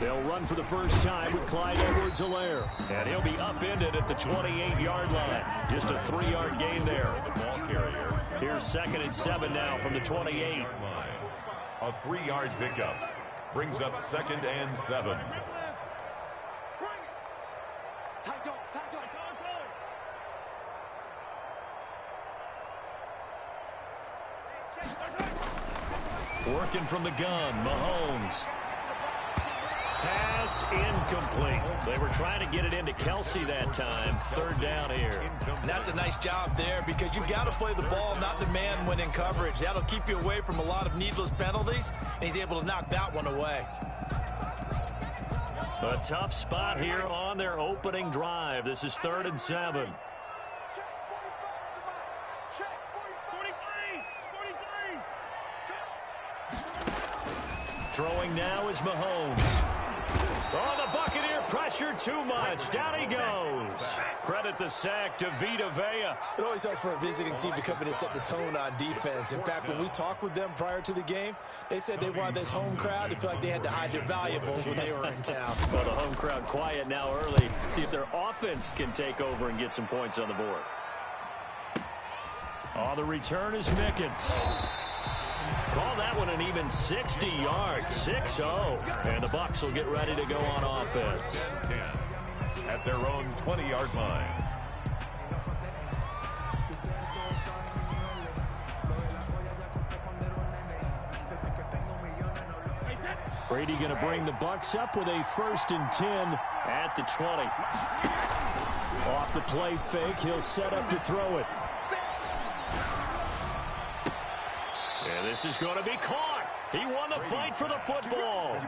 They'll run for the first time with Clyde Edwards-Helaire. And he'll be upended at the 28-yard line. Just a 3-yard gain there. Here's 2nd and 7 now from the 28. A 3-yard pickup brings up 2nd and 7. Working from the gun, Mahomes. Pass incomplete. They were trying to get it into Kelsey that time. 3rd down here. And that's a nice job there because you've got to play the ball, not the man when in coverage. That'll keep you away from a lot of needless penalties, and he's able to knock that one away. A tough spot here on their opening drive. This is 3rd and 7. Throwing now is Mahomes. Oh, the Buccaneer pressure too much. Down he goes. Credit the sack to Vita Vea. It always helps for a visiting team to come in and set the tone on defense. In fact, when we talked with them prior to the game, they said they wanted this home crowd to feel like they had to hide their valuables when they were in town. Well, the home crowd quiet now early. See if their offense can take over and get some points on the board. Oh, the return is Mickens. Call that one an even 60 yards, 6-0. And the Bucs will get ready to go on offense. 10 at their own 20-yard line. Brady going to bring the Bucs up with a 1st and 10 at the 20. Off the play fake, he'll set up to throw it. And this is going to be caught. He won the fight for the football.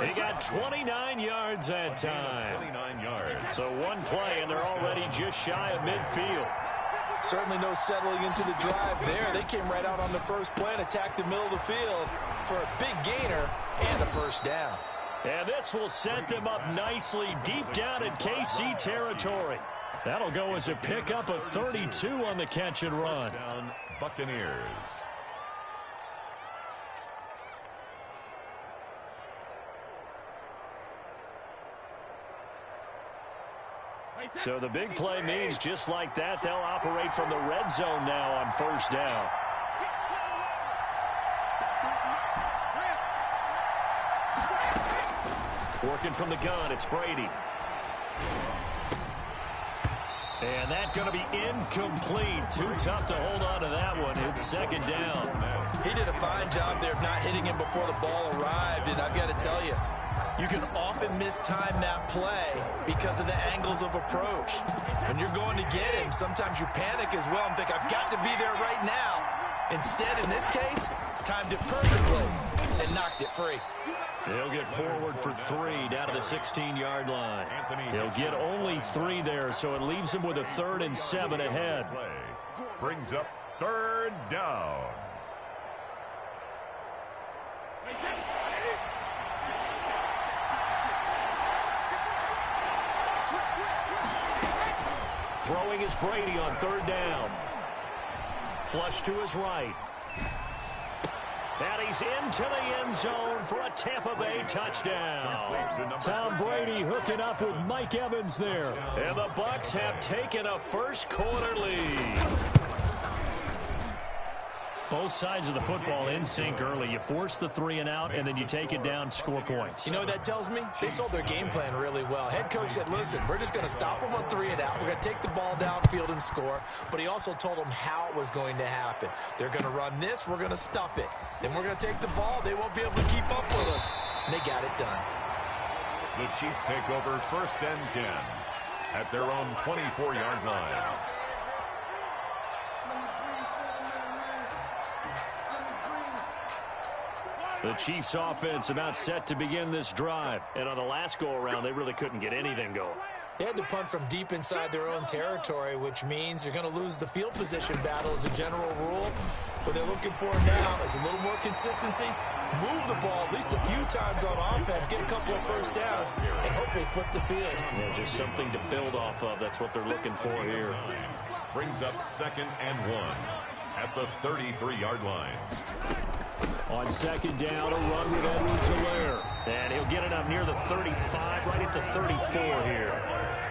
He got 29 yards that time. 29 yards. So one play, and they're already just shy of midfield. Certainly no settling into the drive there. They came right out on the first play and attacked the middle of the field for a big gainer and a 1st down. And this will set them up nicely deep down in KC territory. That'll go as a pickup of 32 on the catch and run. Down Buccaneers. So the big play means just like that, they'll operate from the red zone now on 1st down. Working from the gun, it's Brady. And that's going to be incomplete. Too tough to hold on to that one. It's 2nd down. He did a fine job there of not hitting him before the ball arrived, and I've got to tell you, you can often mistime that play because of the angles of approach. When you're going to get him, sometimes you panic as well and think, I've got to be there right now. Instead, in this case, timed it perfectly and knocked it free. They'll get forward for 3 down to the 16-yard line. They'll get only 3 there, so it leaves them with a 3rd and 7 ahead. Brings up 3rd down. Throwing is Brady on 3rd down. Flush to his right. And he's into the end zone for a Tampa Bay touchdown. Tom Brady hooking up with Mike Evans there. And the Bucs have taken a first-quarter lead. Both sides of the football in sync early. You force the 3 and out, and then you take it down, score points. You know what that tells me? They sold their game plan really well. Head coach said, listen, we're just going to stop them on 3 and out. We're going to take the ball downfield and score. But he also told them how it was going to happen. They're going to run this. We're going to stuff it. Then we're going to take the ball. They won't be able to keep up with us. And they got it done. The Chiefs take over 1st and 10 at their own 24-yard line. The Chiefs offense about set to begin this drive. And on the last go-around, they really couldn't get anything going. They had to punt from deep inside their own territory, which means you're going to lose the field position battle as a general rule. What they're looking for now is a little more consistency, move the ball at least a few times on offense, get a couple of first downs, and hopefully flip the field. Yeah, just something to build off of. That's what they're looking for here. Brings up 2nd and 1 at the 33-yard line. On second down, a run with Edwards-Helaire. And he'll get it up near the 35, right at the 34 here.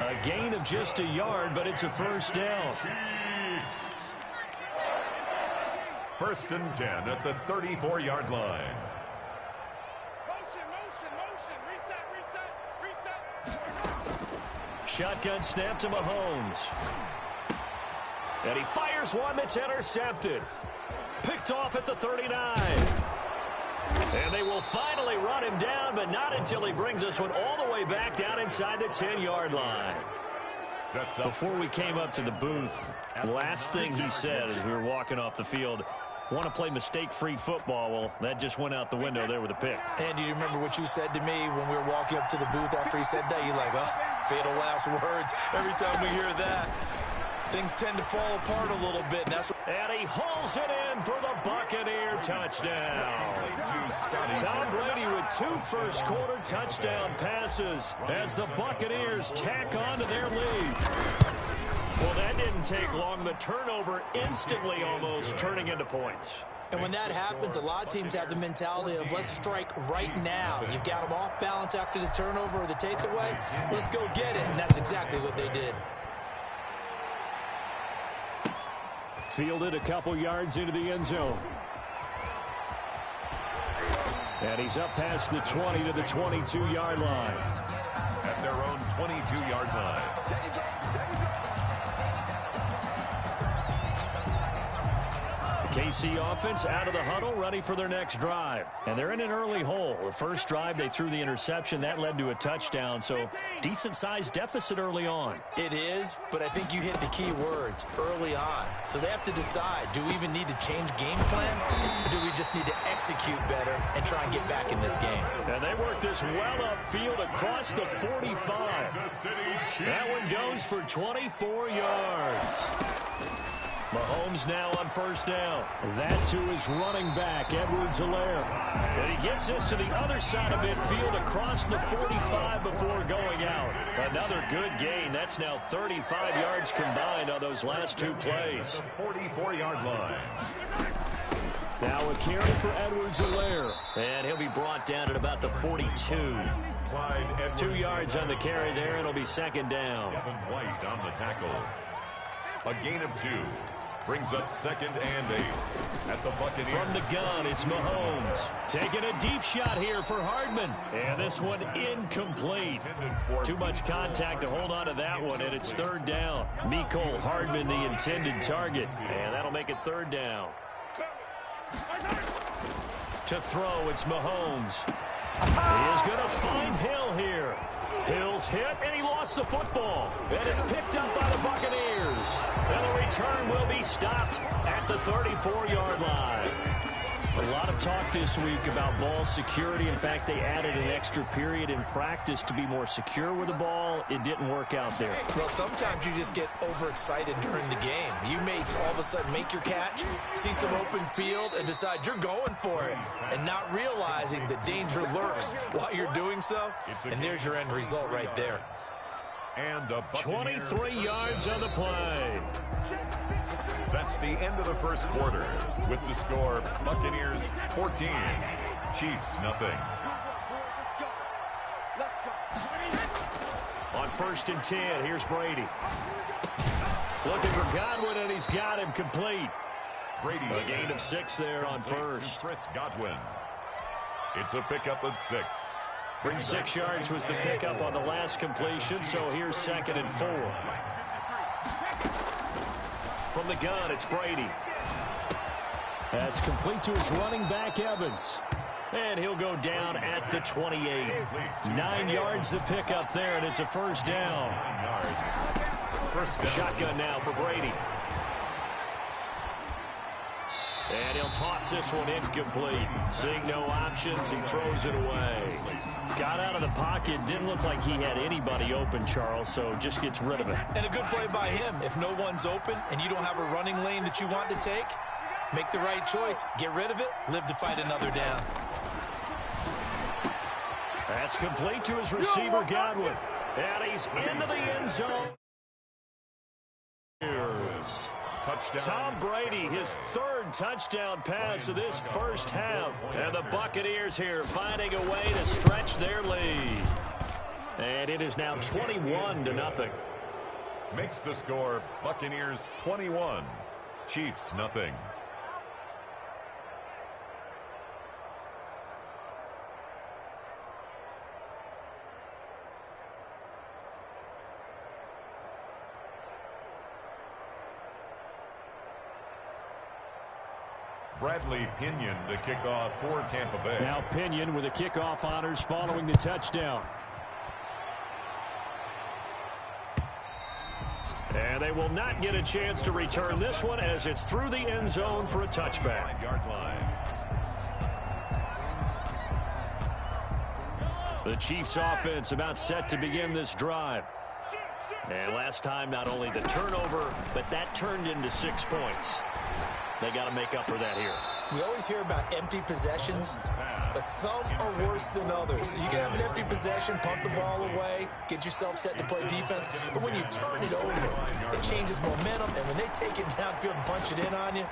A gain of just a yard, but it's a first down. First and 10 at the 34-yard line. Shotgun snap to Mahomes. And he fires one that's intercepted. Picked off at the 39. And they will finally run him down, but not until he brings this one all the way back down inside the 10-yard line. Before we came up to the booth, last thing he said as we were walking off the field, want to play mistake-free football. Well, that just went out the window there with a pick. And do you remember what you said to me when we were walking up to the booth after he said that? You're like, oh, fatal last words. Every time we hear that, things tend to fall apart a little bit. And he hauls it in for the Buccaneer touchdown. Tom Brady with 2 first-quarter touchdown passes as the Buccaneers tack on to their lead. Well, that didn't take long. The turnover instantly almost turning into points. And when that happens, a lot of teams have the mentality of let's strike right now. You've got them off balance after the turnover or the takeaway. Let's go get it. And that's exactly what they did. Fielded a couple yards into the end zone. And he's up past the 20 to the 22-yard line. At their own 22-yard line. KC offense out of the huddle, ready for their next drive. And they're in an early hole. The first drive, they threw the interception. That led to a touchdown, so decent-sized deficit early on. It is, but I think you hit the key words, early on. So they have to decide, do we even need to change game plan, or do we just need to execute better and try and get back in this game? And they work this well upfield across the 45. That one goes for 24 yards. Mahomes now on first down. That to his running back, Edwards-Helaire. And he gets this to the other side of midfield across the 45 before going out. Another good gain. That's now 35 yards combined on those last 2 plays. 44-yard line. Now a carry for Edwards-Helaire. And he'll be brought down at about the 42. 2 yards on the carry there. It'll be second down. Kevin White on the tackle. A gain of 2. Brings up second and 8 at the Buccaneers. From the gun, it's Mahomes. Taking a deep shot here for Hardman. And this one incomplete. Too much contact to hold on to that one, and it's third down. Mecole Hardman, the intended target. And that'll make it third down. To throw, it's Mahomes. He is going to find Hill here. Hill's hit, and he lost the football. And it's picked up by the Buccaneers. And the return will be stopped at the 34-yard line. A lot of talk this week about ball security. In fact, they added an extra period in practice to be more secure with the ball. It didn't work out there. Well, sometimes you just get overexcited during the game. You may all of a sudden make your catch, see some open field, and decide you're going for it, and not realizing the danger lurks while you're doing so. And there's your end result right there. And a 23 yards on the play. That's the end of the first quarter. With the score, Buccaneers 14, Chiefs nothing. On first and 10, here's Brady. Looking for Godwin, and he's got him complete. Brady. A gain of 6 there on first. Chris Godwin. It's a pickup of 6. 6 yards was the pickup on the last completion, so here's second and 4. From the gun, it's Brady. That's complete to his running back, Evans. And he'll go down at the 28. 9 yards the pickup there, and it's a first down. Shotgun now for Brady. And he'll toss this one incomplete. Seeing no options, he throws it away. Got out of the pocket. Didn't look like he had anybody open, Charles, so just gets rid of it. And a good play by him. If no one's open and you don't have a running lane that you want to take, make the right choice. Get rid of it. Live to fight another down. That's complete to his receiver, Godwin. And he's into the end zone. Touchdown. Tom Brady, his third touchdown pass of this first half. And the Buccaneers here finding a way to stretch their lead. And it is now 21-0. Makes the score Buccaneers 21, Chiefs nothing. Bradley Pinion to kick off for Tampa Bay. Now Pinion with the kickoff honors following the touchdown. And they will not get a chance to return this one as it's through the end zone for a touchback. 5-yard line. The Chiefs offense about set to begin this drive. And last time, not only the turnover, but that turned into 6 points. They got to make up for that here. We always hear about empty possessions, but some are worse than others. You can have an empty possession, punt the ball away, get yourself set to play defense, but when you turn it over, it changes momentum, and when they take it downfield and punch it in on you,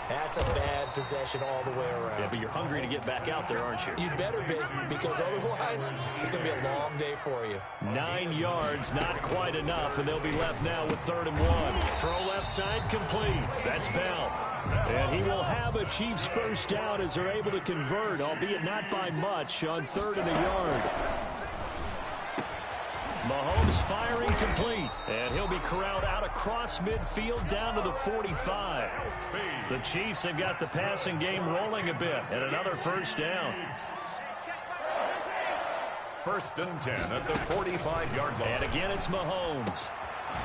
that's a bad possession all the way around. Yeah, but you're hungry to get back out there, aren't you? You'd better be, because otherwise, it's going to be a long day for you. 9 yards, not quite enough, and they'll be left now with 3rd and 1. Throw left side complete. That's Bell. And he will have a Chiefs first down as they're able to convert, albeit not by much, on 3rd and a yard. Mahomes firing complete, and he'll be corralled out across midfield down to the 45. The Chiefs have got the passing game rolling a bit, and another first down. 1st and 10 at the 45-yard line. And again, it's Mahomes.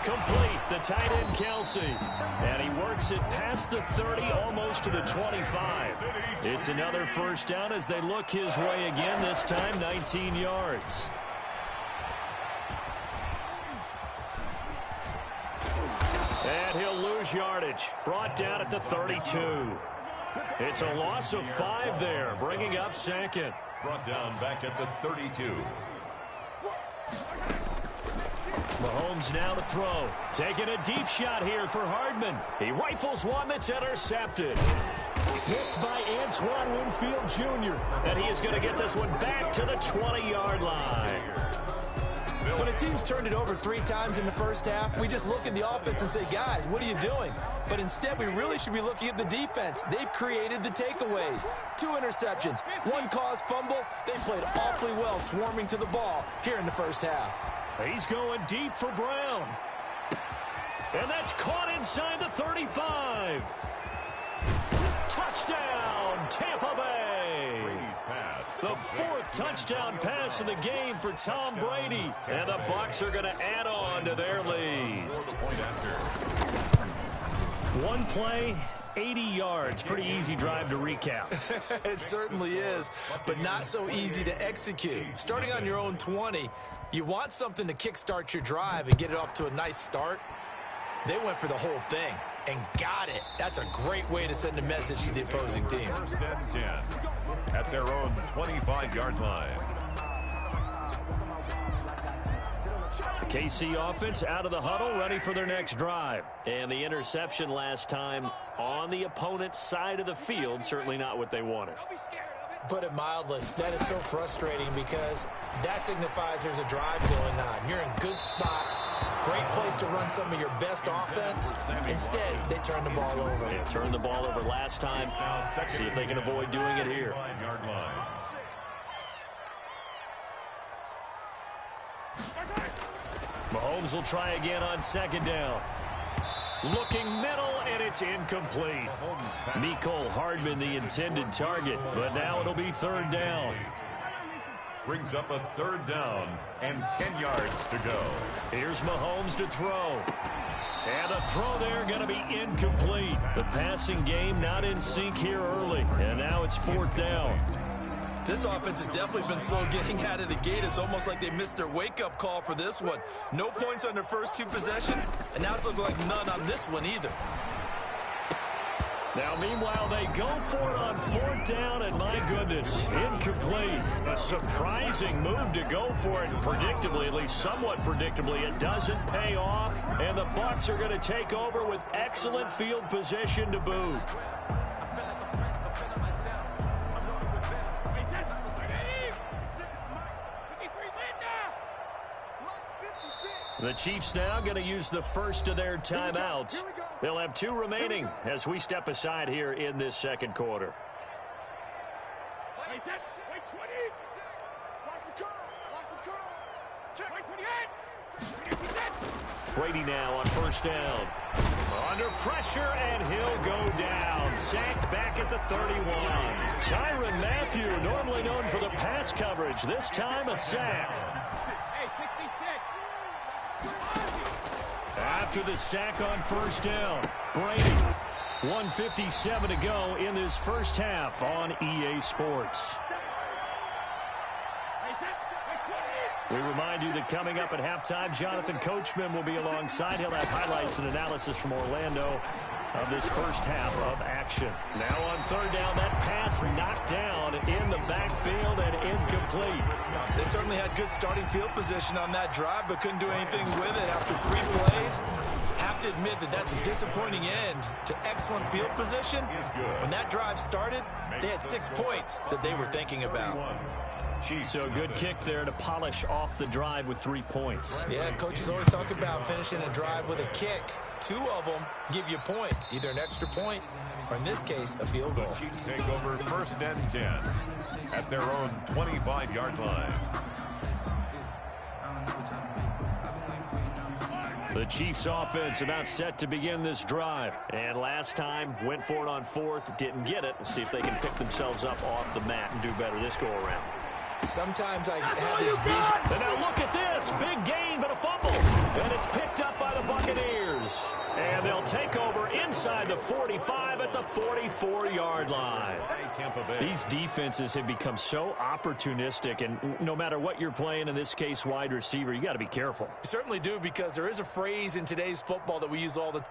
Complete, the tight end Kelsey. And he works it past the 30, almost to the 25. It's another first down as they look his way again, this time 19 yards. And he'll lose yardage. Brought down at the 32. It's a loss of 5 there, bringing up 2nd. Brought down back at the 32. Mahomes now to throw. Taking a deep shot here for Hardman. He rifles one that's intercepted. Hit by Antoine Winfield Jr. And he is going to get this one back to the 20-yard line. When a team's turned it over 3 times in the first half, we just look at the offense and say, guys, what are you doing? But instead, we really should be looking at the defense. They've created the takeaways. 2 interceptions, 1 caused fumble. They played awfully well swarming to the ball here in the first half. He's going deep for Brown. And that's caught inside the 35. Touchdown, Tampa Bay. The 4th touchdown pass of the game for Tom Brady. And the Bucs are going to add on to their lead. 1 play, 80 yards. Pretty easy drive to recap. It certainly is, but not so easy to execute. Starting on your own 20, you want something to kickstart your drive and get it off to a nice start. They went for the whole thing and got it. That's a great way to send a message to the opposing team. 1st and 10 at their own 25-yard line. The KC offense out of the huddle, ready for their next drive. And the interception last time on the opponent's side of the field, certainly not what they wanted. Put it mildly, that is so frustrating because that signifies there's a drive going on. You're in good spot, great place to run some of your best offense. Instead, they turn the ball over. They turned the ball over last time. See if they can avoid doing it here. 5-yard line. Mahomes will try again on 2nd down. Looking middle, and it's incomplete. Mecole Hardman, the intended target, but now it'll be 3rd down. Brings up a 3rd down and 10 yards to go. Here's Mahomes to throw. And the throw there going to be incomplete. The passing game not in sync here early, and now it's 4th down. This offense has definitely been slow getting out of the gate. It's almost like they missed their wake-up call for this one. No points on their first 2 possessions, and now it's looking like none on this one either. Now, meanwhile, they go for it on 4th down, and my goodness, incomplete. A surprising move to go for it, predictably, at least somewhat predictably. It doesn't pay off, and the Bucs are going to take over with excellent field position to boot. The Chiefs now going to use the first of their timeouts. They'll have 2 remaining as we step aside here in this second quarter. Brady now on 1st down. Under pressure, and he'll go down. Sacked back at the 31. Tyrann Mathieu, normally known for the pass coverage, this time a sack. After the sack on 1st down, Brady. 1:57 to go in this first half on EA Sports. We remind you that coming up at halftime, Jonathan Coachman will be alongside. He'll have highlights and analysis from Orlando of this first half of action. Now on 3rd down, that pass knocked down in the backfield and incomplete. They certainly had good starting field position on that drive, but couldn't do anything with it after 3 plays. Have to admit that that's a disappointing end to excellent field position. When that drive started, they had 6 points that they were thinking about. So a good kick there to polish off the drive with 3 points. Yeah, coaches always talk about finishing a drive with a kick. 2 of them give you points, either an extra point or, in this case, a field goal. The Chiefs take over 1st and 10 at their own 25-yard line. The Chiefs offense about set to begin this drive. And last time, went for it on 4th, didn't get it. We'll see if they can pick themselves up off the mat and do better this go-around. Sometimes I have this vision. And now look at this. Big gain, but a fumble. And it's picked up by the Buccaneers. And they'll take over inside the 45 at the 44-yard line. These defenses have become so opportunistic, and no matter what you're playing, in this case wide receiver, you got to be careful. You certainly do, because there is a phrase in today's football that we use all the time.